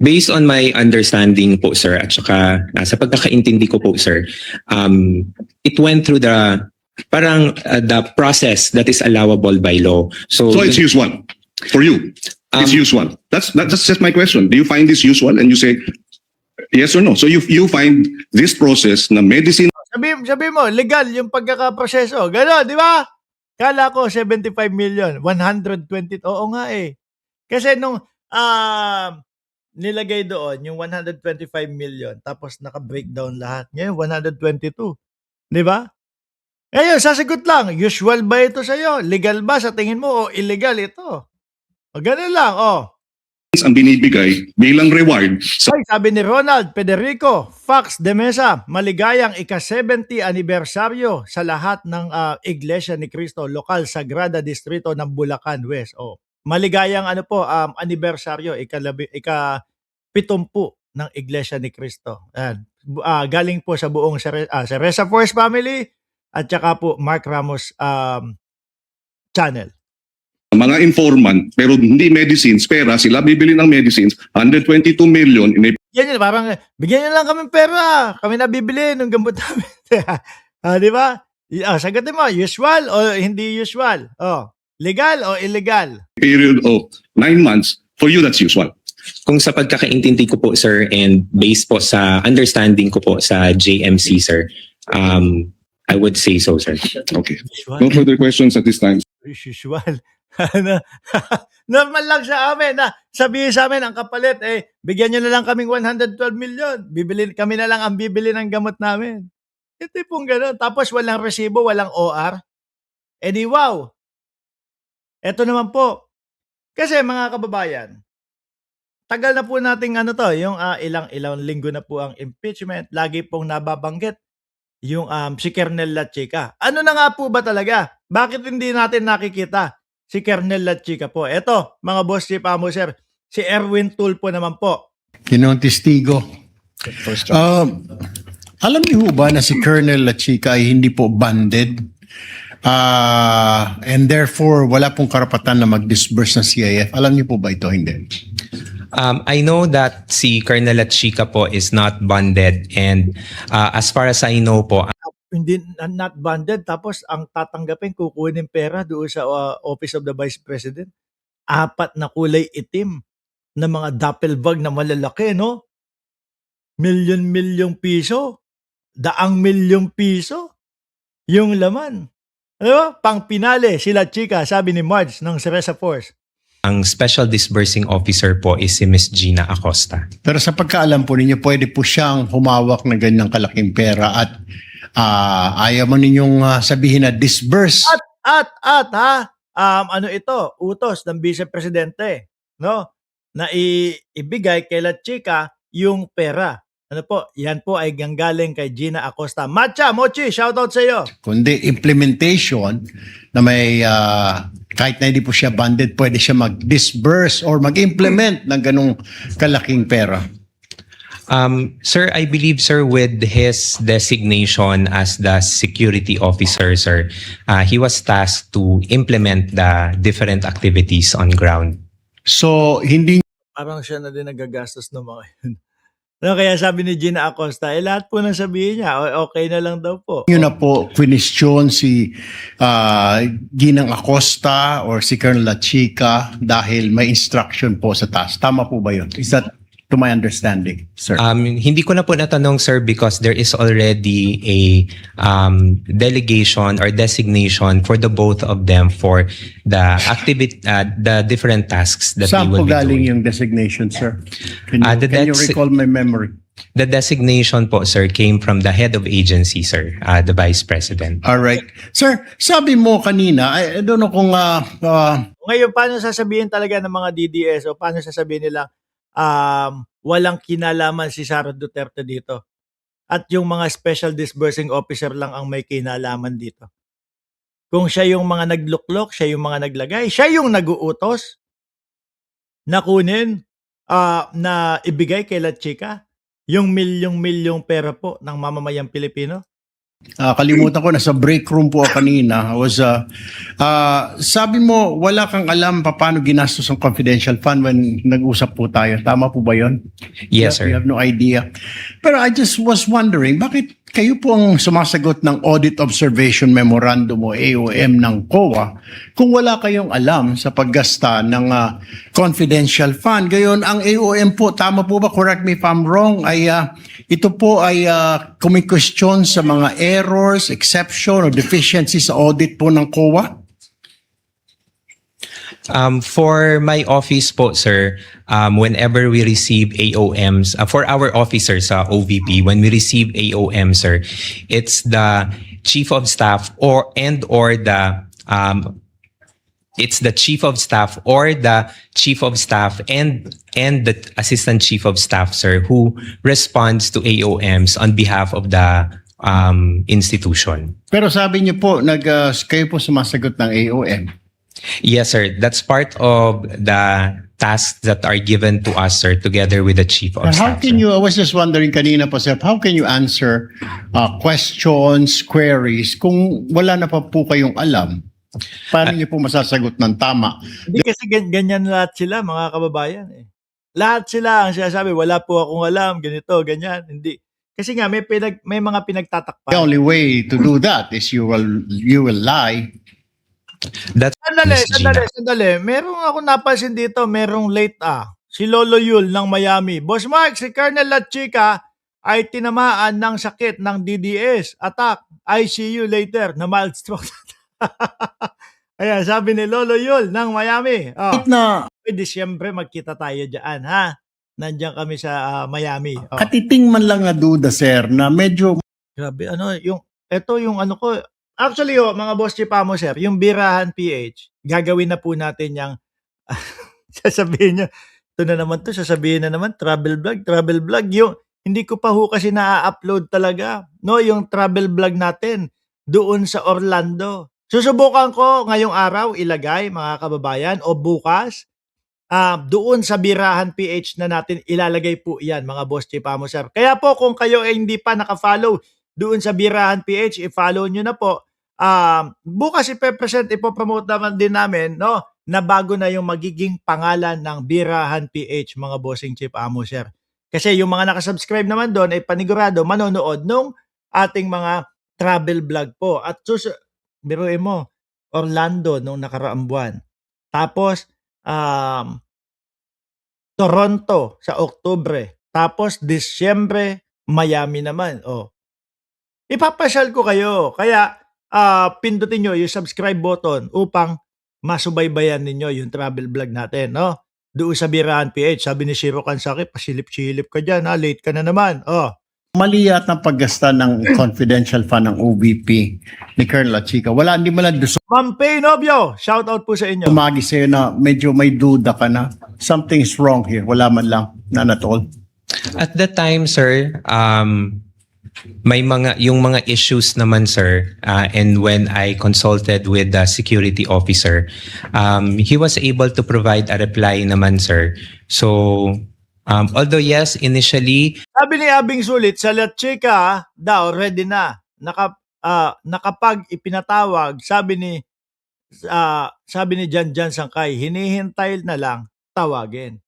Based on my understanding po, sir, at saka sa pagkakaintindi ko po, sir, it went through the the process that is allowable by law. So it's usual for you. It's usual. That's just my question. Do you find this usual? And you say yes or no. So you find this process na medicine. Sabi mo, legal yung pagkakaproseso. Gano'n, di ba? Kala ko 75 million, 120. Oo nga eh. Kasi nung nilagay doon yung 125 million tapos naka-breakdown lahat. Ngayon 122. Di ba? Ngayon, sasagot lang, usual ba ito sa'yo? Legal ba sa tingin mo o illegal ito? O ganun lang, ang binibigay bilang reward sa Ay, sabi ni Ronald Federico Fax de Mesa, maligayang ika-70 anibersaryo sa lahat ng Iglesia ni Cristo, lokal Sagrada Distrito ng Bulacan West. Maligayang anibersaryo, ika-70 ng Iglesia ni Cristo. Galing po sa buong Cereza Force family at saka po Mark Ramos channel. mga informant, pero hindi medicines, pera, sila bibili ng medicines, 122 million. Yan, parang, bigyan nyo lang kami pera. Kami na bibili ng gamot namin. Di ba? Sagutin mo, usual o hindi usual? Legal o illegal? Period of 9 months, for you that's usual. Kung sa pagkakaintindi ko po, sir, and based po sa understanding ko po sa JMC, sir, I would say so, sir. Okay. Usual. No further questions at this time. Usual. Normal lang sa amin na sabihin sa amin ang kapalit, bigyan nyo na lang kaming 112 million. Kami na lang ang bibili ng gamot namin. Ito pong gano'n. Tapos walang resibo, walang OR. Di wow. Ito naman po. Kasi mga kababayan, tagal na po nating yung ilang linggo na po ang impeachment. Lagi pong nababanggit yung si Kernel Lachica. Ano na nga po ba talaga? Bakit hindi natin nakikita si Kernel Lachica po? Eto, mga boss chief amo sir, si Erwin Tulfo naman po. Ginong testigo. Alam niyo ba na si Colonel Lachica ay hindi po banded? And therefore, wala pong karapatan na mag-disburse ng CIF. Alam niyo po ba ito? Hindi. I know that si Colonel Lachica po is not bonded, and as far as I know po, Hindi not banded, tapos ang tatanggapin kukunin pera doon sa Office of the Vice President. 4 na kulay itim na mga doppelbag na malalaki, no? Milyon-milyong piso. Daang milyong piso. Yung laman. Ano? Pang pinale sila chika, sabi ni Marge ng Cereza Force. ang special disbursing officer po is si Miss Gina Acosta. Pero sa pagkaalam po ninyo, pwede po siyang humawak ng ganyang kalaking pera at ayaw mo ninyong sabihin na disburse. Ano ito? Utos ng Vice Presidente, no? Na ibigay kay La Chica yung pera. Ano po? Yan po ay ganggaling kay Gina Acosta. Matcha, Mochi, shoutout sa iyo. Kundi implementation na may kahit na hindi po siya banded, pwede siya mag-disburse or mag-implement ng ganong kalaking pera. Sir, I believe, sir, with his designation as the security officer, sir, he was tasked to implement the different activities on ground. So, hindi Parang siya na din nagagastos ng mga yun. No, kaya sabi ni Gina Acosta, lahat po nang sabihin niya, okay na lang daw po. nyo na po question si Ginang Acosta or si Colonel La Chica dahil may instruction po sa taas. Tama po ba yun? Is that to my understanding, sir? Hindi ko na po natanong, sir, because there is already a delegation or designation for the both of them for the activity, the different tasks that Saan they will po be galing doing. yung designation, sir? Can The you recall my memory? The designation po, sir, came from the head of agency, sir, the Vice President. All right. Sir, sabi mo kanina, I don't know kung Ngayon, paano sasabihin talaga ng mga DDS o paano sasabihin nila walang kinalaman si Sara Duterte dito at yung mga special disbursing officer lang ang may kinalaman dito? Kung siya yung mga nagluklok, siya yung mga naglagay, siya yung naguutos na kunin, na ibigay kay La Chica yung milyong-milyong pera po ng mamamayang Pilipino. Kalimutan ko, nasa break room po ako kanina. Sabi mo, wala kang alam paano ginastos ang confidential fund when nag-usap po tayo. Tama po ba yun? Yes, You sir. have no idea. Pero I just was wondering, bakit kayo po ang sumasagot ng Audit Observation Memorandum o AOM ng COA kung wala kayong alam sa paggasta ng confidential fund? Gayon, ang AOM po, tama po ba, correct me if I'm wrong, ito po ay kumikwestiyon sa mga errors, exception, or deficiencies sa audit po ng COA? For my office po, sir, whenever we receive AOMs, for our officers sa OVP, when we receive AOM, sir, it's the chief of staff or the it's the chief of staff or the chief of staff and the assistant chief of staff, sir, who responds to AOMs on behalf of the institution. Pero sabi niyo po, kayo po sumasagot ng AOM. Yes, sir. That's part of the tasks that are given to us, sir, together with the chief of How staff. can sir. you, I was just wondering kanina po, sir, how can you answer questions, queries, kung wala na pa po kayong alam? Paano niyo po masasagot ng tama? Hindi kasi ganyan lahat sila, mga kababayan. Lahat sila ang sinasabi, wala po akong alam, ganito, ganyan. Hindi. Kasi nga, may mga The pinagtatakpan. only way to do that is you will lie. That's Miss Gina. Sandali. Merong ako napansin dito, merong late Si Lolo Yul ng Miami. Boss Mark, si Colonel Lachica ay tinamaan ng sakit ng DDS. Attack, ICU later na mild stroke. Ayan, sabi ni Lolo Yul ng Miami. Kahit na Disyembre magkita tayo dyan, ha? Nandiyan kami sa Miami. katiting man lang na duda, sir, na medyo Grabe, yung ano ko. Actually, mga boss chipamo, sir, yung Birahan PH, gagawin na po natin yung, sasabihin nyo, ito na naman to, sasabihin na naman, travel vlog, yung, hindi ko pa ho kasi na-upload talaga, no, yung travel vlog natin, doon sa Orlando. Susubukan ko ngayong araw ilagay, mga kababayan, o bukas, doon sa Birahan PH na natin ilalagay po yan, mga boss chipamo, sir. Kaya po, kung kayo ay hindi pa nakafollow doon sa Birahan PH, i-follow nyo na po. Bukas ipopromote naman din namin, no, na bago na yung magiging pangalan ng Birahan PH, mga bossing chip amo, sir. Kasi yung mga nakasubscribe naman doon ay panigurado manonood nung ating mga travel vlog po. At biruin mo, Orlando nung nakaraang buwan. Tapos, Toronto sa Oktubre. Tapos, Disyembre, Miami naman. Ipapasyal ko kayo. Kaya, pindutin nyo yung subscribe button upang masubaybayan ninyo yung travel vlog natin, no? Doon sa Birahan PH, sabi ni Shiro Kansaki, pasilip-silip ka dyan, ha? Late ka na naman. mali yata ang paggasta ng confidential fund ng OVP ni Colonel Lachica. Hindi mo lang Ma'am Pay Novio, shout out po sa inyo. sumagi sa'yo na medyo may duda ka na. Something is wrong here. Wala man lang. None at all. At that time, sir, may yung mga issues naman, sir, and when I consulted with the security officer, he was able to provide a reply naman, sir. So, although yes, initially, Sabi ni Abing Sulit, sa Lachica daw, ready na. Nakapag ipinatawag, sabi ni Jan Sangkay, hinihintay na lang tawagin.